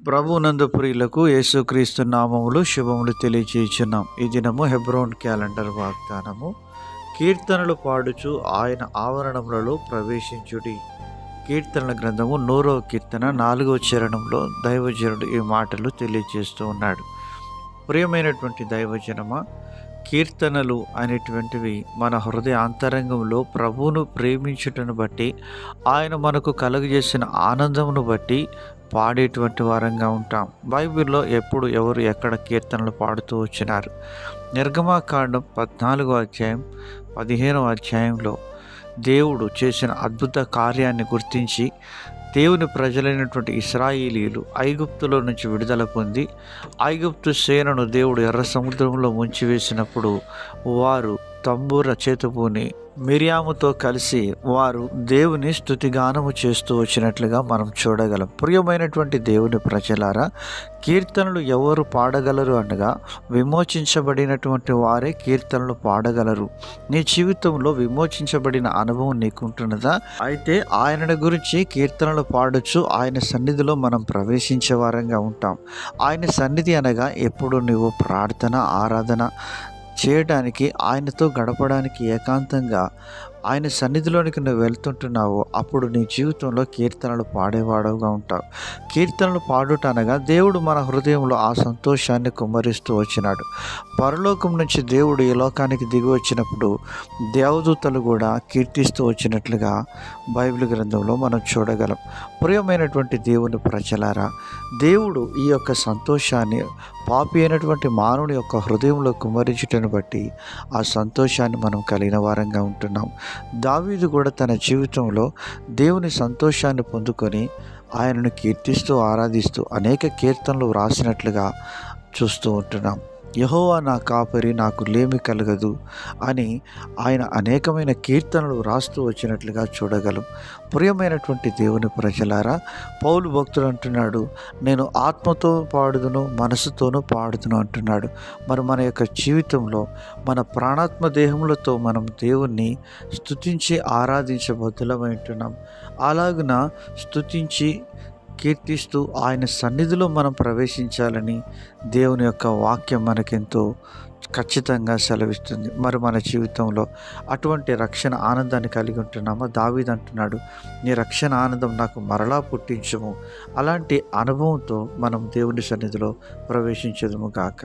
ప్రభువునందు ప్రియులకు యేసుక్రీస్తు నామములు శుభములు తెలియచేయుచున్నాం. ఈ దినము హెబ్రోన్ క్యాలెండర్ వాగ్దానము. కీర్తనలు పాడుచు ఆయన ఆవరణములలో ప్రవేశించుడి. కీర్తనల గ్రంథము 100వ కీర్తన 4వ చరణంలో దైవజనుడు ఈ మాటలు తెలియజేస్తూ ఉన్నాడు. ప్రియమైనటువంటి దైవజనమా, కీర్తనలు అనేటువంటివి మన హృదయ అంతరంగంలో ప్రభువును ప్రేమించుటను బట్టి, ఆయన మనకు కలుగజేసిన ఆనందమును బట్టి పాడేటువంటి వారంగా ఉంటాం. బైబిల్లో ఎప్పుడు ఎవరు ఎక్కడ కీర్తనలు పాడుతూ వచ్చినారు. నిర్గమాకాండం 14వ అధ్యాయం 15వ అధ్యాయంలో దేవుడు చేసిన అద్భుత కార్యాన్ని గుర్తించి దేవుని ప్రజలైనటువంటి ఇశ్రాయేలీయులు ఐగుప్తులో నుంచి విడుదల పొంది ఐగుప్తు సేనను దేవుడు ఎర్ర సముద్రంలో ముంచివేసినప్పుడు వారు తంబూర చేతుపూని మిరియాముతో కలిసి వారు దేవుని స్తుతిగానము చేస్తూ వచ్చినట్లుగా మనం చూడగలం. ప్రియమైనటువంటి దేవుని ప్రజలారా, కీర్తనలు ఎవరు పాడగలరు అనగా విమోచించబడినటువంటి వారే కీర్తనలు పాడగలరు. నీ జీవితంలో విమోచించబడిన అనుభవం నీకుంటున్నదా? అయితే ఆయనను గురించి కీర్తనలు పాడొచ్చు. ఆయన సన్నిధిలో మనం ప్రవేశించే వారంగా ఉంటాం. ఆయన సన్నిధి అనగా ఎప్పుడు నువ్వు ప్రార్థన ఆరాధన చేయడానికి, ఆయనతో గడపడానికి ఏకాంతంగా ఆయన సన్నిధిలోనికి నువ్వు వెళ్తుంటున్నావు, అప్పుడు నీ జీవితంలో కీర్తనలు పాడేవాడుగా ఉంటావు. కీర్తనలు పాడుట అనగా దేవుడు మన హృదయంలో ఆ సంతోషాన్ని కుమ్మరిస్తూ వచ్చినాడు. పరలోకం నుంచి దేవుడు ఈ లోకానికి దిగి వచ్చినప్పుడు దేవదూతలు కూడా కీర్తిస్తూ వచ్చినట్లుగా బైబిల్ గ్రంథంలో మనం చూడగలం. ప్రియమైనటువంటి దేవుని ప్రజలారా, దేవుడు ఈ యొక్క సంతోషాన్ని పాపి అయినటువంటి మానవుని యొక్క హృదయంలో కుమ్మరించుటను బట్టి ఆ సంతోషాన్ని మనం కలిగిన వారంగా ఉంటున్నాం. దావీదు కూడా తన జీవితంలో దేవుని సంతోషాన్ని పొందుకొని ఆయనను కీర్తిస్తూ ఆరాధిస్తూ అనేక కీర్తనలు వ్రాసినట్లుగా చూస్తూ ఉంటున్నాం. యెహోవా నా కాపరి, నాకు లేమి కలగదు అని ఆయన అనేకమైన కీర్తనలు వ్రాస్తూ వచ్చినట్లుగా చూడగలం. ప్రియమైనటువంటి దేవుని ప్రజలారా, పౌలు భక్తుడు అంటున్నాడు, నేను ఆత్మతో పాడుదును మనసుతోనూ పాడుదును అంటున్నాడు. మరి మన యొక్క జీవితంలో మన ప్రాణాత్మ దేహములతో మనం దేవుణ్ణి స్తుతించి ఆరాధించబద్దులమై ఉంటున్నాం. అలాగున స్తుతించి కీర్తిస్తూ ఆయన సన్నిధిలో మనం ప్రవేశించాలని దేవుని యొక్క వాక్యం మనకెంతో ఖచ్చితంగా సెలవిస్తుంది. మరి మన జీవితంలో అటువంటి రక్షణ ఆనందాన్ని కలిగి ఉంటున్నామా? దావీదు అంటున్నాడు, నీ రక్షణ ఆనందం నాకు మరలా పుట్టించుము. అలాంటి అనుభవంతో మనం దేవుని సన్నిధిలో ప్రవేశించదుము గాక.